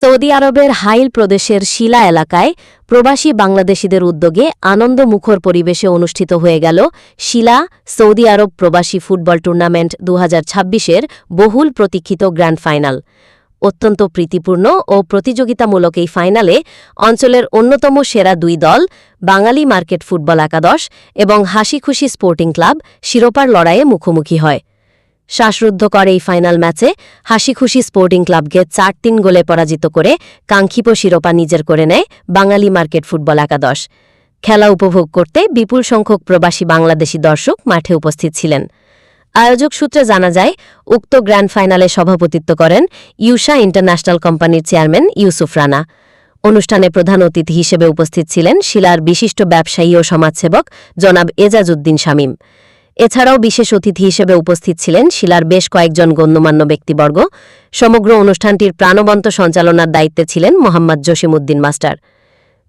Saudi আরবের হাইল প্রদেশের শিলা এলাকায় প্রবাসী বাংলাদেশিদের উদ্যোগে আনন্দমুখর পরিবেশে অনুষ্ঠিত হয়ে গেল শিলা সৌদি আরব প্রবাসী ফুটবল টুর্নামেন্ট ২০২৬-এর বহুল প্রতীক্ষিত গ্র্যান্ড ফাইনাল। অত্যন্ত প্রীতিপূর্ণ ও প্রতিযোগিতামূলক এই ফাইনালে অঞ্চলের অন্যতম সেরা দুই দল বাঙালি মার্কেট ফুটবল একাদশ এবং হাসিখুশি স্পোর্টিং ক্লাব শিরোপার লড়াইয়ে মুখোমুখি হয়। শ্বাসরুদ্ধকর এই ফাইনাল ম্যাচে হাসিখুশি স্পোর্টিং ক্লাবকে ৪-৩ গোলে পরাজিত করে কাঙ্ক্ষিত শিরোপা নিজের করে নেয় বাঙালি মার্কেট ফুটবল একাদশ। খেলা উপভোগ করতে বিপুল সংখ্যক প্রবাসী বাংলাদেশি দর্শক মাঠে উপস্থিত ছিলেন। আয়োজক সূত্রে জানা যায়, উক্ত গ্র্যান্ড ফাইনালে সভাপতিত্ব করেন ইউশা ইন্টারন্যাশনাল কোম্পানির চেয়ারম্যান ইউসুফ রানা। অনুষ্ঠানে প্রধান অতিথি হিসেবে উপস্থিত ছিলেন শিলার বিশিষ্ট ব্যবসায়ী ও সমাজসেবক জনাব এজাজ উদ্দিন শামীম। এছাড়াও বিশেষ অতিথি হিসেবে উপস্থিত ছিলেন শিলার বেশ কয়েকজন গণ্যমান্য ব্যক্তিবর্গ। সমগ্র অনুষ্ঠানটির প্রাণবন্ত সঞ্চালনার দায়িত্বে ছিলেন মোহাম্মদ জসিমউদ্দিন মাস্টার।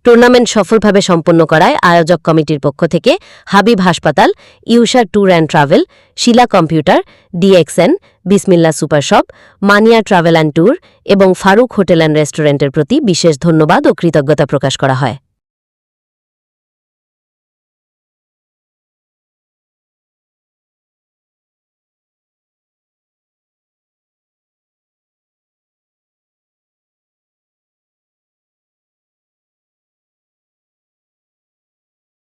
টুর্নামেন্ট সফলভাবে সম্পন্ন করায় আয়োজক কমিটির পক্ষ থেকে হাবিব হাসপাতাল, Yusha tour and travel, Shila computer, DXN, Bismillah super shop, মানিয়া ট্রাভেল অ্যান্ড ট্যুর এবং ফারুক হোটেল অ্যান্ড রেস্টুরেন্টের প্রতি বিশেষ ধন্যবাদ ও কৃতজ্ঞতা প্রকাশ করা হয়।